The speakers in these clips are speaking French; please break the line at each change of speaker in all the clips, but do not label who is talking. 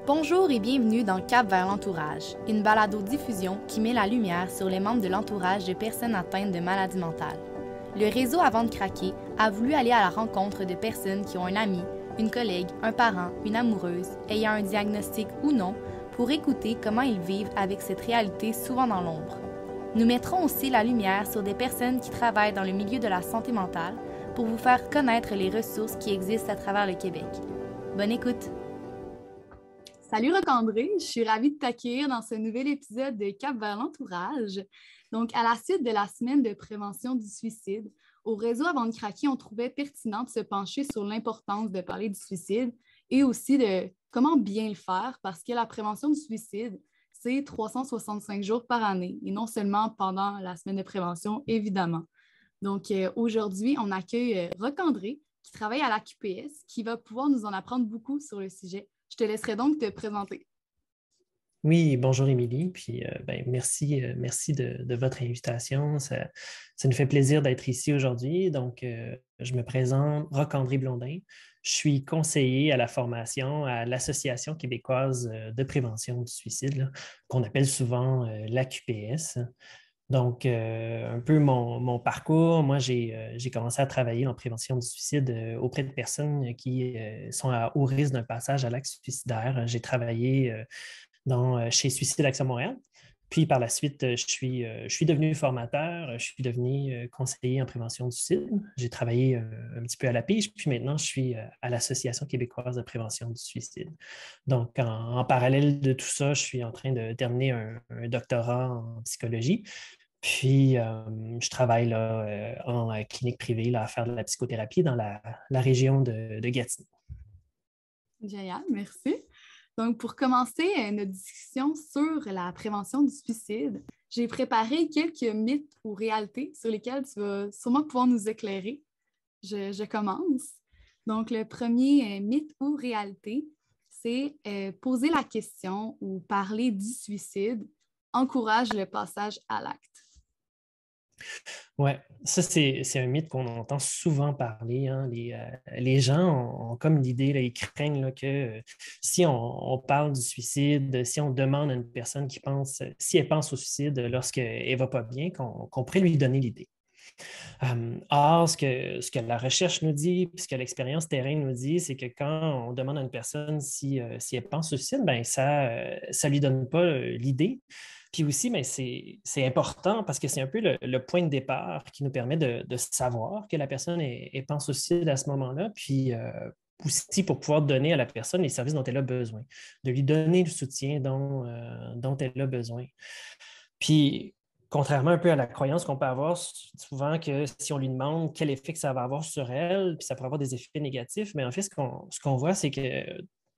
Bonjour et bienvenue dans Cap vers l'entourage, une balado-diffusion qui met la lumière sur les membres de l'entourage de personnes atteintes de maladies mentales. Le réseau Avant de craquer a voulu aller à la rencontre de personnes qui ont un ami, une collègue, un parent, une amoureuse, ayant un diagnostic ou non, pour écouter comment ils vivent avec cette réalité souvent dans l'ombre. Nous mettrons aussi la lumière sur des personnes qui travaillent dans le milieu de la santé mentale pour vous faire connaître les ressources qui existent à travers le Québec. Bonne écoute! Salut Roc-André, je suis ravie de t'accueillir dans ce nouvel épisode de Cap vers l'entourage. Donc, à la suite de la semaine de prévention du suicide, au réseau Avant de craquer, on trouvait pertinent de se pencher sur l'importance de parler du suicide et aussi de comment bien le faire parce que la prévention du suicide, c'est 365 jours par année et non seulement pendant la semaine de prévention, évidemment. Donc, aujourd'hui, on accueille Roc-André qui travaille à la QPS, qui va pouvoir nous en apprendre beaucoup sur le sujet. Je te laisserai donc te présenter.
Oui, bonjour Émilie, puis merci de votre invitation. Ça nous fait plaisir d'être ici aujourd'hui. Donc, je me présente, Roc-André Blondin. Je suis conseiller à la formation à l'Association québécoise de prévention du suicide, là, qu'on appelle souvent l'AQPS. Donc, un peu mon parcours, moi, j'ai commencé à travailler en prévention du suicide auprès de personnes qui sont à haut risque d'un passage à l'acte suicidaire. J'ai travaillé chez Suicide Action Montréal. Puis par la suite, je suis devenu formateur, je suis devenu conseiller en prévention du suicide. J'ai travaillé un petit peu à la pige, puis maintenant, je suis à l'Association québécoise de prévention du suicide. Donc, en parallèle de tout ça, je suis en train de terminer un doctorat en psychologie. Puis, je travaille là, en clinique privée là, à faire de la psychothérapie dans la région de Gatineau.
Génial, merci. Donc, pour commencer notre discussion sur la prévention du suicide, j'ai préparé quelques mythes ou réalités sur lesquelles tu vas sûrement pouvoir nous éclairer. Je commence. Donc, le premier mythe ou réalité, c'est poser la question ou parler du suicide encourage le passage à l'acte.
Oui, ça, c'est un mythe qu'on entend souvent parler, hein. Les gens ont comme l'idée, là, ils craignent là, que si on parle du suicide, si on demande à une personne qui pense, si elle pense au suicide lorsqu'elle ne va pas bien, qu'on pourrait lui donner l'idée. Or, ce que la recherche nous dit, puis ce que l'expérience terrain nous dit, c'est que quand on demande à une personne si elle pense au suicide, ben ça lui donne pas l'idée. Puis aussi, ben, c'est important parce que c'est un peu le point de départ qui nous permet de savoir que la personne elle pense au suicide à ce moment-là, puis aussi pour pouvoir donner à la personne les services dont elle a besoin, de lui donner le soutien dont elle a besoin. Puis, contrairement un peu à la croyance qu'on peut avoir souvent que si on lui demande quel effet que ça va avoir sur elle, puis ça pourrait avoir des effets négatifs, mais en fait, ce qu'on voit, c'est que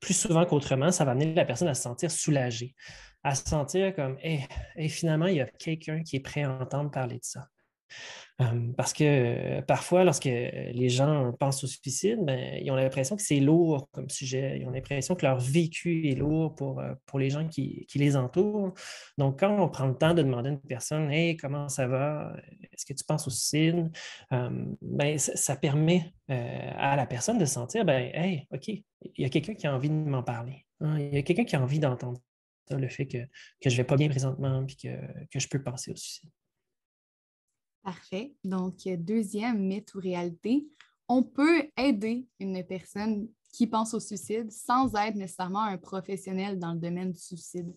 plus souvent qu'autrement, ça va amener la personne à se sentir soulagée, à se sentir comme, hey, finalement, il y a quelqu'un qui est prêt à entendre parler de ça. Parce que parfois, lorsque les gens pensent au suicide, ben, ils ont l'impression que c'est lourd comme sujet. Ils ont l'impression que leur vécu est lourd pour les gens qui les entourent. Donc, quand on prend le temps de demander à une personne, Hey, comment ça va? Est-ce que tu penses au suicide? Ben, ça permet à la personne de sentir, ben, hey, OK, il y a quelqu'un qui a envie de m'en parler, hein. Il y a quelqu'un qui a envie d'entendre ça, le fait que je ne vais pas bien présentement et que je peux penser au suicide.
Parfait. Donc, deuxième mythe ou réalité, on peut aider une personne qui pense au suicide sans être nécessairement un professionnel dans le domaine du suicide.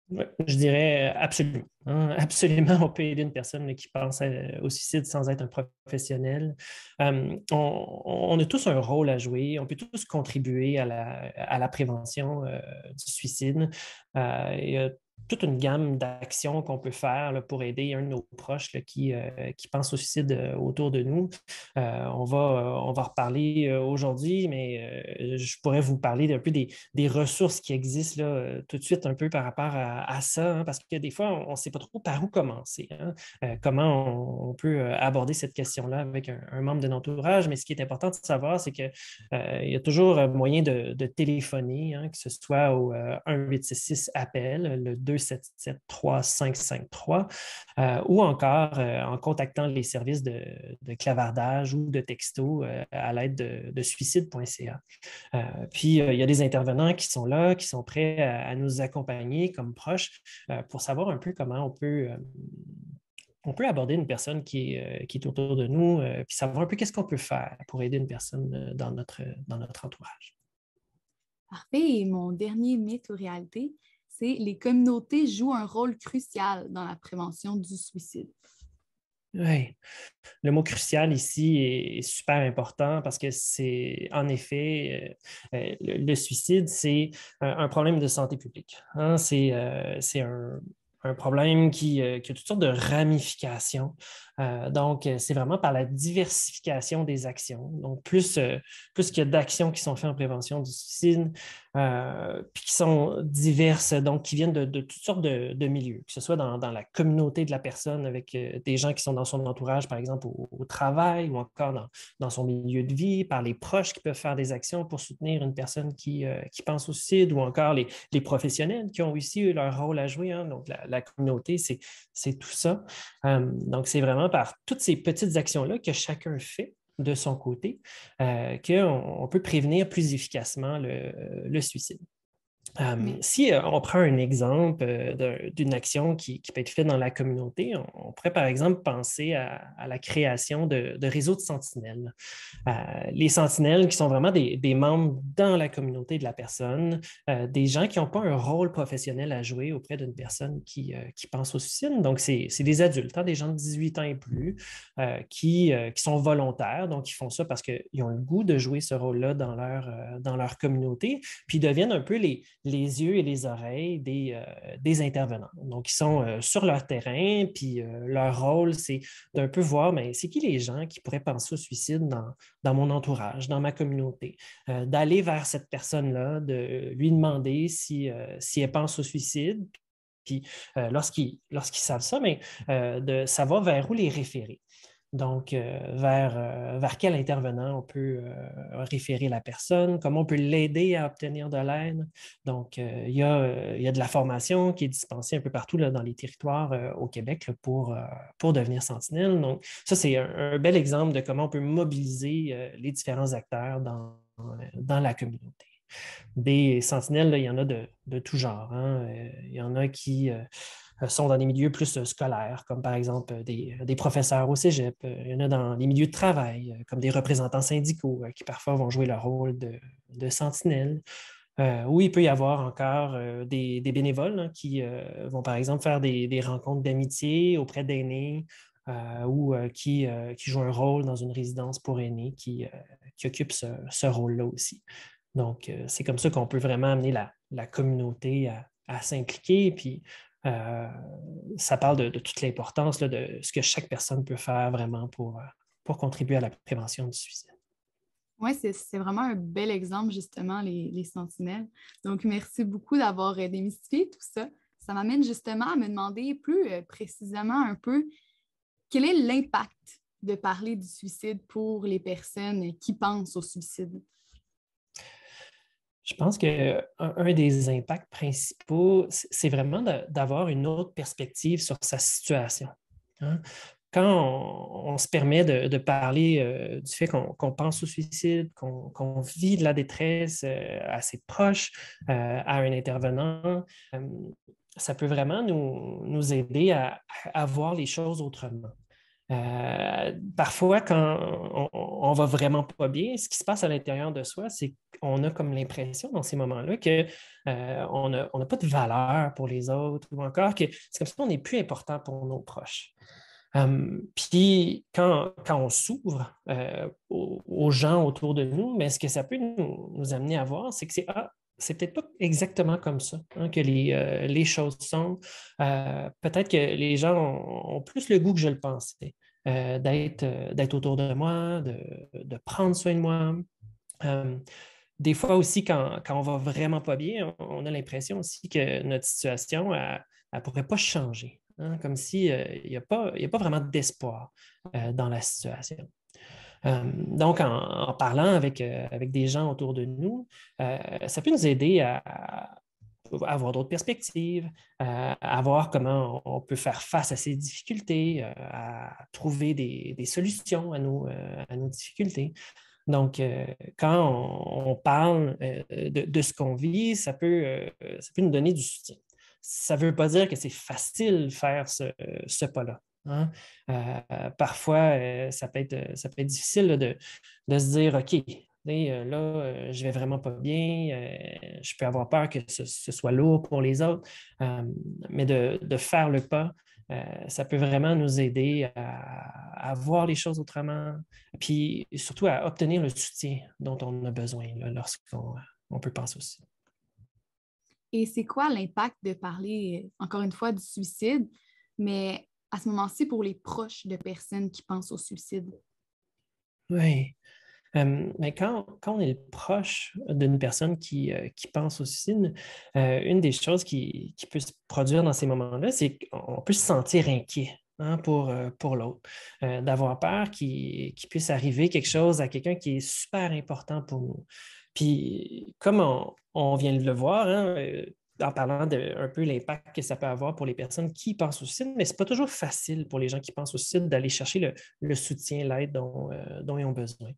Ouais, je dirais absolument, hein. Absolument, on peut aider une personne là, qui pense au suicide sans être un professionnel. On a tous un rôle à jouer, on peut tous contribuer à la prévention du suicide. Il y a toute une gamme d'actions qu'on peut faire là, pour aider un de nos proches là, qui pense au suicide autour de nous. On va reparler aujourd'hui, mais je pourrais vous parler un peu des ressources qui existent là, tout de suite un peu par rapport à ça, hein, parce que des fois, on ne sait pas trop par où commencer, hein. Comment on peut aborder cette question-là avec un membre de notre entourage. Mais ce qui est important de savoir, c'est qu'il il y a toujours moyen de téléphoner, hein, que ce soit au 1-866-APPEL, le 277-3553 ou encore en contactant les services de clavardage ou de texto à l'aide de suicide.ca. Puis, il y a des intervenants qui sont là, qui sont prêts à nous accompagner comme proches pour savoir un peu comment on peut aborder une personne qui est autour de nous, puis savoir un peu qu'est-ce qu'on peut faire pour aider une personne dans notre entourage.
Parfait. Et mon dernier mythe ou réalité, c'est les communautés jouent un rôle crucial dans la prévention du suicide.
Oui, le mot crucial ici est super important parce que c'est en effet, le suicide, c'est un problème de santé publique. Hein. C'est un problème qui a toutes sortes de ramifications. Donc, c'est vraiment par la diversification des actions. Donc, plus qu'il y a d'actions qui sont faites en prévention du suicide, puis qui sont diverses, donc qui viennent de toutes sortes de milieux, que ce soit dans la communauté de la personne, avec des gens qui sont dans son entourage, par exemple au travail, ou encore dans son milieu de vie, par les proches qui peuvent faire des actions pour soutenir une personne qui pense au suicide, ou encore les professionnels qui ont aussi leur rôle à jouer. Hein. Donc, la communauté, c'est tout ça. Donc, c'est vraiment par toutes ces petites actions-là que chacun fait de son côté qu'on peut prévenir plus efficacement le suicide. Si on prend un exemple d'une action qui peut être faite dans la communauté, on pourrait par exemple penser à la création de réseaux de sentinelles. Les sentinelles qui sont vraiment des membres dans la communauté de la personne, des gens qui n'ont pas un rôle professionnel à jouer auprès d'une personne qui pense au suicide. Donc, c'est des adultes, hein, des gens de 18 ans et plus, qui sont volontaires, donc ils font ça parce qu'ils ont le goût de jouer ce rôle-là dans leur communauté, puis ils deviennent un peu les yeux et les oreilles des intervenants. Donc, ils sont sur leur terrain, puis leur rôle, c'est d'un peu voir, mais c'est qui les gens qui pourraient penser au suicide dans mon entourage, dans ma communauté, d'aller vers cette personne-là, de lui demander si elle pense au suicide, puis lorsqu'ils savent ça, mais de savoir vers où les référer. Donc, vers quel intervenant on peut référer la personne, comment on peut l'aider à obtenir de l'aide. Donc, il y a de la formation qui est dispensée un peu partout là, dans les territoires au Québec là, pour devenir sentinelle. Donc, ça, c'est un bel exemple de comment on peut mobiliser les différents acteurs dans la communauté. Des sentinelles, là, il y en a de tout genre. Hein. Il y en a qui sont dans des milieux plus scolaires, comme par exemple des professeurs au cégep. Il y en a dans les milieux de travail, comme des représentants syndicaux qui parfois vont jouer le rôle de sentinelle. Ou il peut y avoir encore des bénévoles hein, qui vont par exemple faire des rencontres d'amitié auprès d'aînés ou qui jouent un rôle dans une résidence pour aînés qui occupe ce rôle-là aussi. Donc, c'est comme ça qu'on peut vraiment amener la communauté à s'impliquer. Puis, ça parle de toute l'importance là, de ce que chaque personne peut faire vraiment pour contribuer à la prévention du suicide.
Oui, c'est vraiment un bel exemple, justement, les sentinelles. Donc, merci beaucoup d'avoir démystifié tout ça. Ça m'amène justement à me demander plus précisément un peu quel est l'impact de parler du suicide pour les personnes qui pensent au suicide.
Je pense qu'un des impacts principaux, c'est vraiment d'avoir une autre perspective sur sa situation. Hein. Quand on se permet de parler du fait qu'on pense au suicide, qu'on vit de la détresse à ses proches, à un intervenant, ça peut vraiment nous aider à voir les choses autrement. Parfois, quand on va vraiment pas bien, ce qui se passe à l'intérieur de soi, c'est qu'on a comme l'impression dans ces moments-là qu'on n'a pas de valeur pour les autres ou encore que c'est comme si on n'est plus important pour nos proches. Puis quand on s'ouvre aux gens autour de nous, mais ce que ça peut nous amener à voir, c'est que c'est peut-être pas exactement comme ça hein, que les choses sont. Peut-être que les gens ont plus le goût que je le pensais d'être autour de moi, de prendre soin de moi. Des fois aussi, quand on va vraiment pas bien, on a l'impression aussi que notre situation, elle ne pourrait pas changer. Hein, comme s'il n'y a pas vraiment d'espoir dans la situation. Donc, en parlant avec des gens autour de nous, ça peut nous aider à avoir d'autres perspectives, à voir comment on peut faire face à ces difficultés, à trouver des solutions à nos difficultés. Donc, quand on parle de ce qu'on vit, ça peut nous donner du soutien. Ça ne veut pas dire que c'est facile de faire ce pas-là. Hein. Parfois, ça peut être difficile là, de se dire, OK, là, je vais vraiment pas bien, je peux avoir peur que ce soit lourd pour les autres, mais de faire le pas, ça peut vraiment nous aider à voir les choses autrement, puis surtout à obtenir le soutien dont on a besoin là, lorsqu'on peut penser aussi.
Et c'est quoi l'impact de parler, encore une fois, du suicide, mais à ce moment-ci pour les proches de personnes qui pensent au suicide?
Oui. Mais quand on est proche d'une personne qui pense au suicide, une des choses qui peut se produire dans ces moments-là, c'est qu'on peut se sentir inquiet. Hein, pour l'autre, d'avoir peur qu'il puisse arriver quelque chose à quelqu'un qui est super important pour nous. Puis, comme on vient de le voir, hein, en parlant de un peu l'impact que ça peut avoir pour les personnes qui pensent au suicide, mais ce n'est pas toujours facile pour les gens qui pensent au suicide d'aller chercher le soutien, l'aide dont ils ont besoin.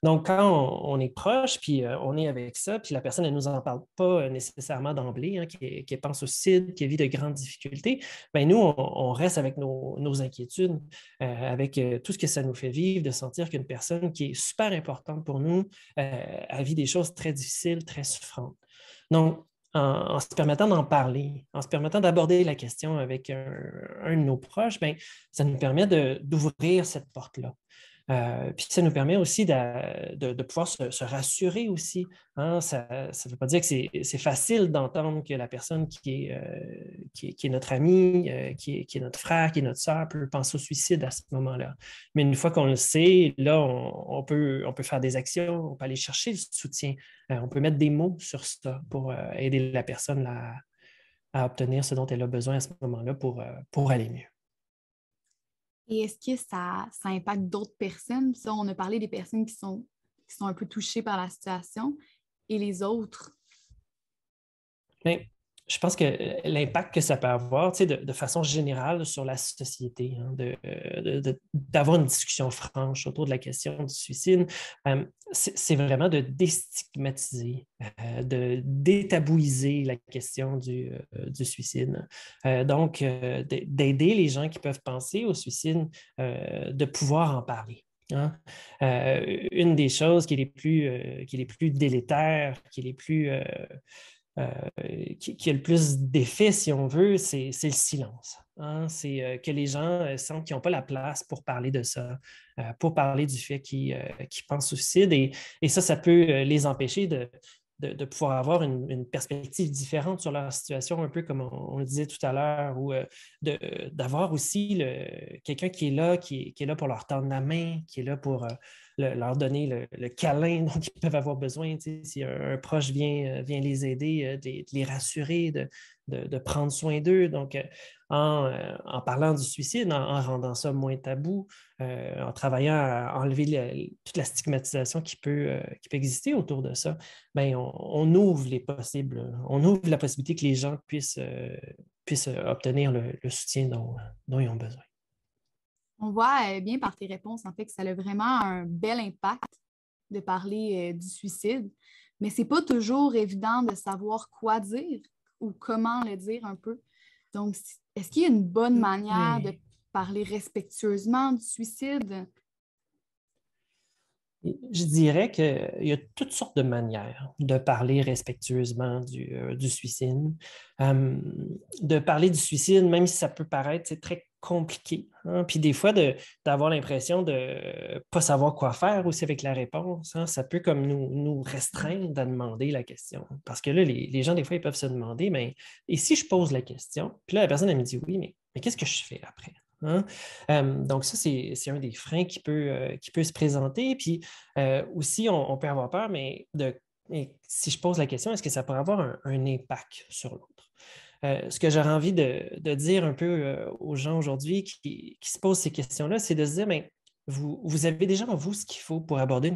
Donc, quand on est proche, puis on est avec ça, puis la personne, elle ne nous en parle pas nécessairement d'emblée, hein, qui pense au suicide, qui vit de grandes difficultés, bien, nous, on reste avec nos inquiétudes, avec tout ce que ça nous fait vivre, de sentir qu'une personne qui est super importante pour nous, elle vit des choses très difficiles, très souffrantes. Donc, en se permettant d'en parler, en se permettant d'aborder la question avec un de nos proches, bien, ça nous permet d'ouvrir cette porte-là. Puis ça nous permet aussi de pouvoir se rassurer aussi. Hein. Ça ne veut pas dire que c'est facile d'entendre que la personne qui est notre ami, qui est notre frère, qui est notre sœur, peut penser au suicide à ce moment-là. Mais une fois qu'on le sait, là, on peut faire des actions, on peut aller chercher le soutien, on peut mettre des mots sur ça pour aider la personne à obtenir ce dont elle a besoin à ce moment-là pour aller mieux.
Et est-ce que ça impacte d'autres personnes? Ça, on a parlé des personnes qui sont un peu touchées par la situation et les autres.
Bien, je pense que l'impact que ça peut avoir, de façon générale sur la société, hein, d'avoir une discussion franche autour de la question du suicide, c'est vraiment de déstigmatiser, de détabouiser la question du suicide. Donc, d'aider les gens qui peuvent penser au suicide, de pouvoir en parler. Hein? Une des choses qui est les plus délétères, qui a le plus d'effet, si on veut, c'est le silence. Hein? C'est que les gens sentent qu'ils n'ont pas la place pour parler de ça, pour parler du fait qu'ils pensent au suicide. Et ça peut les empêcher de pouvoir avoir une perspective différente sur leur situation, un peu comme on le disait tout à l'heure, ou d'avoir aussi quelqu'un qui est là pour leur tendre la main, qui est là pour leur donner le câlin dont ils peuvent avoir besoin. Si un proche vient les aider, de les rassurer, de prendre soin d'eux. Donc, en parlant du suicide, en rendant ça moins tabou, en travaillant à enlever toute la stigmatisation qui peut exister autour de ça, bien, on ouvre les possibles, on ouvre la possibilité que les gens puissent obtenir le soutien dont ils ont besoin.
On voit bien par tes réponses, en fait, que ça a vraiment un bel impact de parler du suicide, mais ce n'est pas toujours évident de savoir quoi dire ou comment le dire un peu. Donc, est-ce qu'il y a une bonne manière de parler respectueusement du suicide?
Je dirais qu'il y a toutes sortes de manières de parler respectueusement du suicide. De parler du suicide, même si ça peut paraître très compliqué. Hein? Puis des fois, d'avoir l'impression de ne pas savoir quoi faire aussi avec la réponse. Hein? Ça peut comme nous restreindre à demander la question. Parce que là, les gens, des fois, ils peuvent se demander, mais et si je pose la question? Puis là, la personne, elle me dit oui, mais qu'est-ce que je fais après? Hein? Donc, ça, c'est un des freins qui peut se présenter. Puis aussi, on peut avoir peur, mais si je pose la question, est-ce que ça pourrait avoir un impact sur l'autre? Ce que j'aurais envie de dire un peu aux gens aujourd'hui qui se posent ces questions-là, c'est de se dire, bien, vous avez déjà en vous ce qu'il faut pour aborder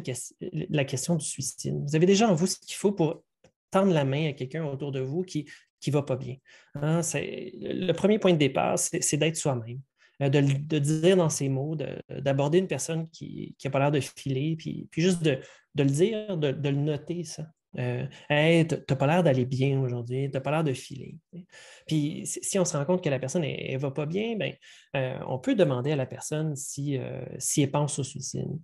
la question du suicide. Vous avez déjà en vous ce qu'il faut pour tendre la main à quelqu'un autour de vous qui ne va pas bien. Hein? Le premier point de départ, c'est d'être soi-même. De dire dans ses mots, d'aborder une personne qui n'a pas l'air de filer, puis juste de le dire, de le noter, ça. Hey, tu n'as pas l'air d'aller bien aujourd'hui, tu n'as pas l'air de filer. Puis si on se rend compte que la personne ne va pas bien, ben, on peut demander à la personne si elle pense au suicide.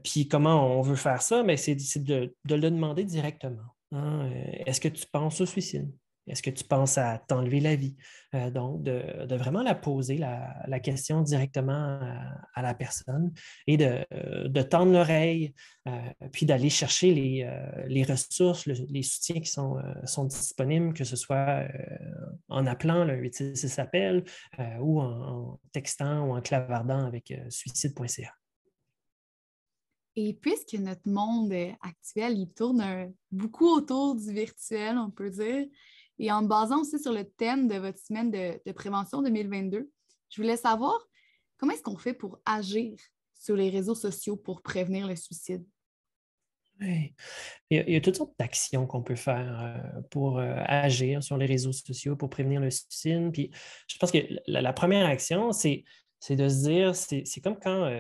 Puis comment on veut faire ça? Ben, c'est de le demander directement. Hein? Est-ce que tu penses au suicide? Est-ce que tu penses à t'enlever la vie? Donc, de vraiment la poser, la question directement à la personne et de tendre l'oreille, puis d'aller chercher les ressources, les soutiens qui sont disponibles, que ce soit en appelant le 866 appel ou en textant ou en clavardant avec suicide.ca.
Et puisque notre monde actuel, il tourne beaucoup autour du virtuel, on peut dire, et en me basant aussi sur le thème de votre semaine de prévention 2022, je voulais savoir comment est-ce qu'on fait pour agir sur les réseaux sociaux pour prévenir le suicide?
Oui. Il y a toutes sortes d'actions qu'on peut faire pour agir sur les réseaux sociaux pour prévenir le suicide. Puis je pense que la première action, c'est de se dire, c'est comme quand,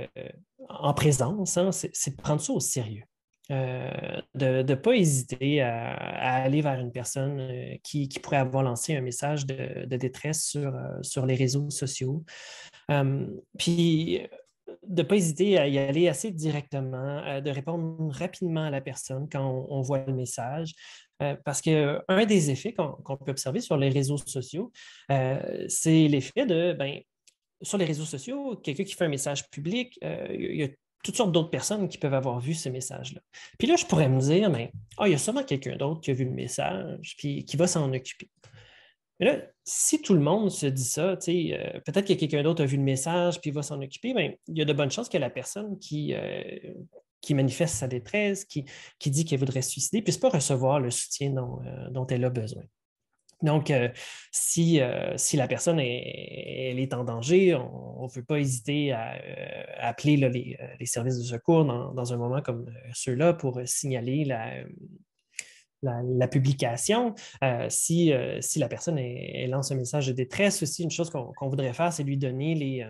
en présence, hein, c'est de prendre ça au sérieux. De ne pas hésiter à aller vers une personne qui pourrait avoir lancé un message de détresse sur les réseaux sociaux. Puis de ne pas hésiter à y aller assez directement, de répondre rapidement à la personne quand on voit le message. Parce qu'un des effets qu'on peut observer sur les réseaux sociaux, c'est l'effet de, sur les réseaux sociaux, quelqu'un qui fait un message public, il y a toutes sortes d'autres personnes qui peuvent avoir vu ce message-là. Puis là, je pourrais me dire, il y a sûrement quelqu'un d'autre qui a vu le message, puis qui va s'en occuper. Mais là, si tout le monde se dit ça, peut-être que quelqu'un d'autre a vu le message puis va s'en occuper, il y a de bonnes chances que la personne qui manifeste sa détresse, qui dit qu'elle voudrait se suicider, ne puisse pas recevoir le soutien dont elle a besoin. Donc, si la personne elle est en danger, on ne peut pas hésiter à appeler là, les services de secours dans un moment comme ceux-là pour signaler la publication. Si la personne elle lance un message de détresse aussi, une chose qu'on voudrait faire, c'est lui donner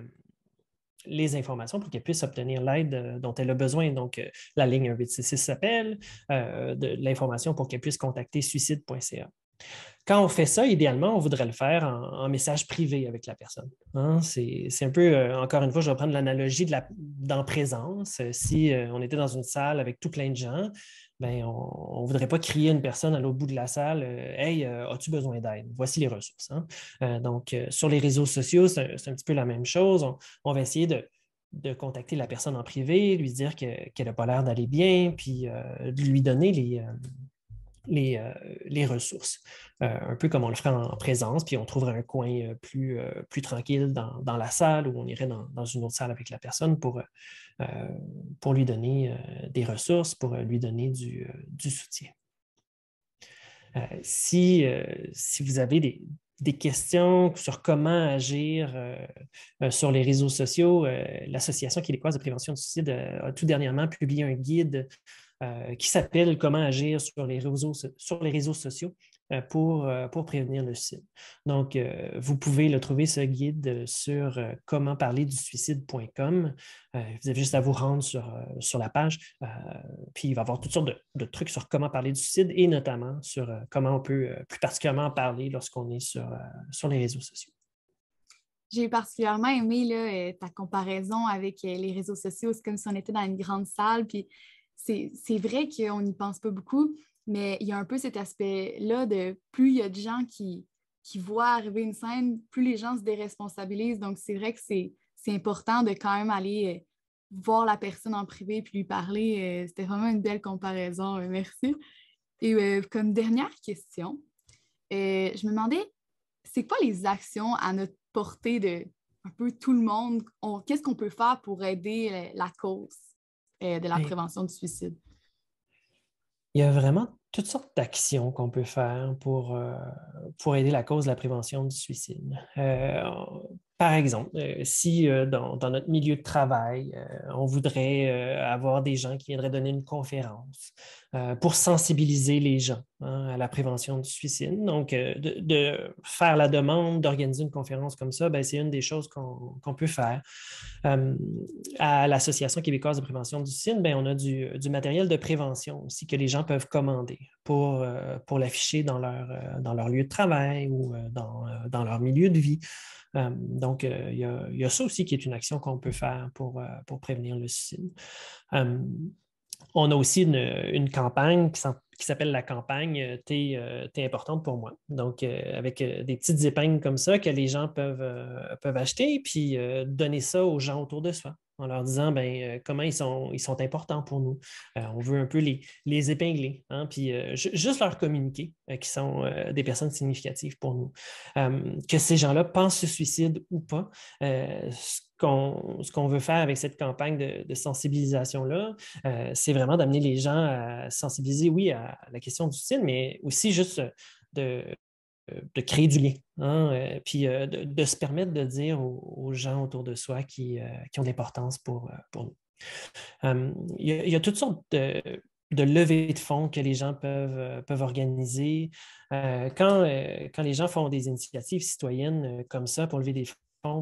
les informations pour qu'elle puisse obtenir l'aide dont elle a besoin. Donc, la ligne 1866 s'appelle, de l'information pour qu'elle puisse contacter suicide.ca. Quand on fait ça, idéalement, on voudrait le faire en message privé avec la personne. Hein? C'est un peu, encore une fois, je vais prendre l'analogie d'en présence. Si on était dans une salle avec tout plein de gens, on ne voudrait pas crier à une personne à l'autre bout de la salle, Hey, as-tu besoin d'aide? Voici les ressources. Hein? Donc, sur les réseaux sociaux, c'est un petit peu la même chose. On va essayer de contacter la personne en privé, lui dire qu'elle n'a pas l'air d'aller bien, puis de lui donner les ressources, un peu comme on le ferait en présence, puis on trouverait un coin plus tranquille dans la salle ou on irait dans une autre salle avec la personne pour lui donner des ressources, pour lui donner du soutien. Si vous avez des questions sur comment agir sur les réseaux sociaux, l'Association québécoise de prévention du suicide a tout dernièrement publié un guide qui s'appelle « Comment agir sur les réseaux sociaux pour prévenir le suicide ». Donc, vous pouvez trouver ce guide sur commentparlerdusuicide.com. Vous avez juste à vous rendre sur la page, puis il va y avoir toutes sortes de trucs sur comment parler du suicide et notamment sur comment on peut plus particulièrement en parler lorsqu'on est sur les réseaux sociaux.
J'ai particulièrement aimé là, ta comparaison avec les réseaux sociaux. C'est comme si on était dans une grande salle, puis c'est vrai qu'on n'y pense pas beaucoup, mais il y a un peu cet aspect-là de plus il y a de gens qui voient arriver une scène, plus les gens se déresponsabilisent. Donc, c'est vrai que c'est important de quand même aller voir la personne en privé puis lui parler. C'était vraiment une belle comparaison. Merci. Et comme dernière question, je me demandais, c'est quoi les actions à notre portée de un peu tout le monde? Qu'est-ce qu'on peut faire pour aider la cause de la prévention du suicide?
Il y a vraiment toutes sortes d'actions qu'on peut faire pour aider la cause de la prévention du suicide. Par exemple, si dans notre milieu de travail, on voudrait avoir des gens qui viendraient donner une conférence pour sensibiliser les gens à la prévention du suicide. Donc, de faire la demande, d'organiser une conférence comme ça, c'est une des choses qu'on peut faire. À l'Association québécoise de prévention du suicide, on a du matériel de prévention aussi que les gens peuvent commander pour l'afficher dans leur lieu de travail ou dans leur milieu de vie. Donc, il y a ça aussi qui est une action qu'on peut faire pour prévenir le suicide. On a aussi une campagne qui s'appelle la campagne T'es importante pour moi. Donc, avec des petites épingles comme ça que les gens peuvent acheter, puis donner ça aux gens autour de soi, en leur disant comment ils sont importants pour nous. On veut un peu les épingler, hein, puis juste leur communiquer qu'ils sont des personnes significatives pour nous. Que ces gens-là pensent se suicide ou pas, ce qu'on veut faire avec cette campagne de sensibilisation-là, c'est vraiment d'amener les gens à sensibiliser, oui, à la question du suicide, mais aussi juste de créer du lien, hein, puis de se permettre de dire aux gens autour de soi qui ont de l'importance pour nous. Il y a toutes sortes de levées de fonds que les gens peuvent organiser. Quand les gens font des initiatives citoyennes comme ça pour lever des fonds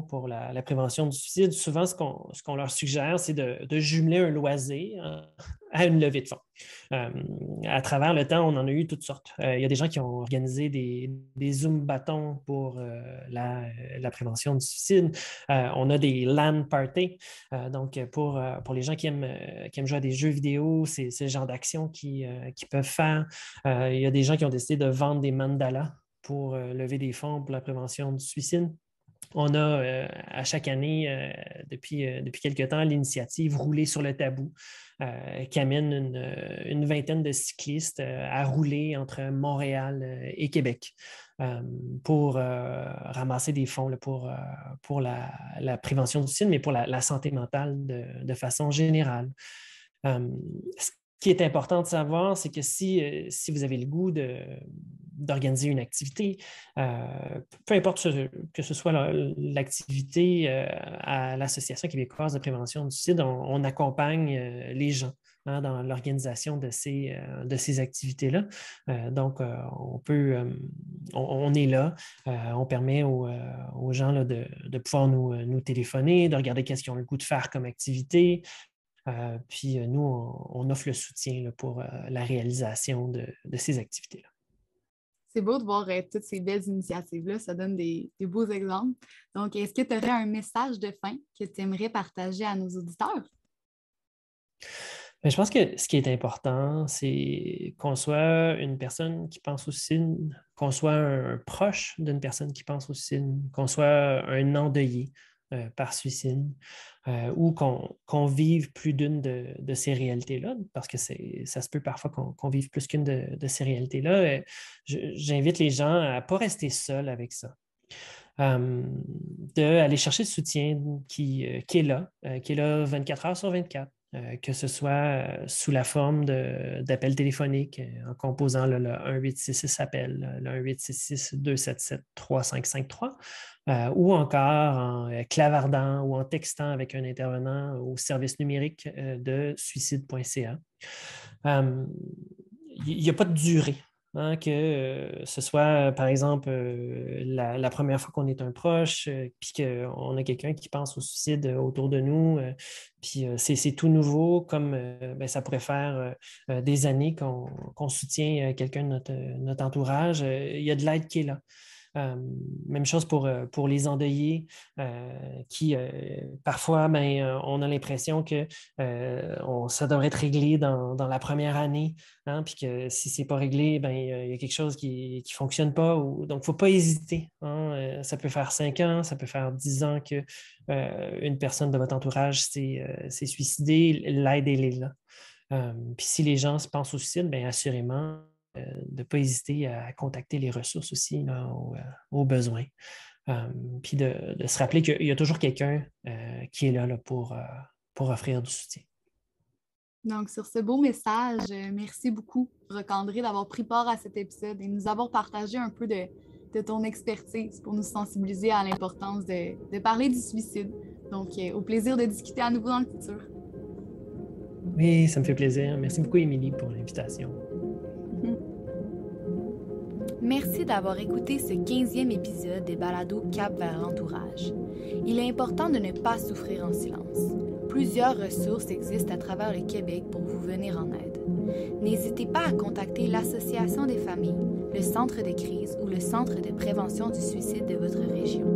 pour la prévention du suicide, souvent, ce qu'on leur suggère, c'est de jumeler un loisir à une levée de fonds. À travers le temps, on en a eu toutes sortes. Il y a des gens qui ont organisé des Zoom bâtons pour la prévention du suicide. On a des LAN parties. Donc, pour les gens qui aiment jouer à des jeux vidéo, c'est le genre d'action qu'ils peuvent faire. Il y a des gens qui ont décidé de vendre des mandalas pour lever des fonds pour la prévention du suicide. On a à chaque année, depuis quelque temps, l'initiative Rouler sur le tabou, qui amène une vingtaine de cyclistes à rouler entre Montréal et Québec pour ramasser des fonds là, pour la prévention du suicide, mais pour la santé mentale de façon générale. Ce qui est important de savoir, c'est que si vous avez le goût d'organiser une activité, peu importe que ce soit l'activité à l'Association québécoise de prévention du suicide, on accompagne les gens dans l'organisation de ces activités-là. Donc, on est là, on permet aux gens là, de pouvoir nous téléphoner, de regarder qu'est-ce qu'ils ont le goût de faire comme activité. Puis nous, on offre le soutien là, pour la réalisation de ces activités-là.
C'est beau de voir toutes ces belles initiatives-là, ça donne des beaux exemples. Donc, est-ce que tu aurais un message de fin que tu aimerais partager à nos auditeurs?
Mais je pense que ce qui est important, c'est qu'on soit une personne qui pense au suicide, qu'on soit un proche d'une personne qui pense au suicide, qu'on soit un endeuillé par suicide, ou qu'on vive plus d'une de ces réalités-là, parce que ça se peut parfois qu'on vive plus qu'une de ces réalités-là. J'invite les gens à ne pas rester seuls avec ça. D'aller chercher le soutien qui est là 24 heures sur 24. Que ce soit sous la forme d'appels téléphoniques en composant le 1-866-APPEL, le 1-866-277-3553, ou encore en clavardant ou en textant avec un intervenant au service numérique de suicide.ca. Il n'y a pas de durée. Hein, que ce soit, par exemple, la première fois qu'on est un proche, puis qu'on a quelqu'un qui pense au suicide autour de nous, puis c'est tout nouveau, comme ça pourrait faire des années qu'on soutient quelqu'un de notre entourage. Il y a de l'aide qui est là. Même chose pour les endeuillés qui, parfois, on a l'impression que ça devrait être réglé dans la première année, hein, puis que si ce n'est pas réglé, il y a quelque chose qui ne fonctionne pas. Donc, il ne faut pas hésiter. Hein, ça peut faire 5 ans, ça peut faire 10 ans qu'une personne de votre entourage s'est suicidée. L'aide, elle est là. Puis si les gens se pensent au suicide, assurément, de ne pas hésiter à contacter les ressources aussi là, aux besoins. Puis de se rappeler qu'il y a toujours quelqu'un qui est là pour offrir du soutien.
Donc, sur ce beau message, merci beaucoup, Roch-André, d'avoir pris part à cet épisode et nous avoir partagé un peu de ton expertise pour nous sensibiliser à l'importance de parler du suicide. Donc, au plaisir de discuter à nouveau dans le futur.
Oui, ça me fait plaisir. Merci beaucoup, Émilie, pour l'invitation.
Merci d'avoir écouté ce 15e épisode des balados Cap vers l'entourage. Il est important de ne pas souffrir en silence. Plusieurs ressources existent à travers le Québec pour vous venir en aide. N'hésitez pas à contacter l'Association des familles, le Centre de crise ou le Centre de prévention du suicide de votre région.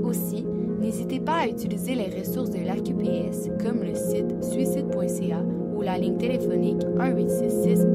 Aussi, n'hésitez pas à utiliser les ressources de l'AQPS comme le site suicide.ca ou la ligne téléphonique 1-866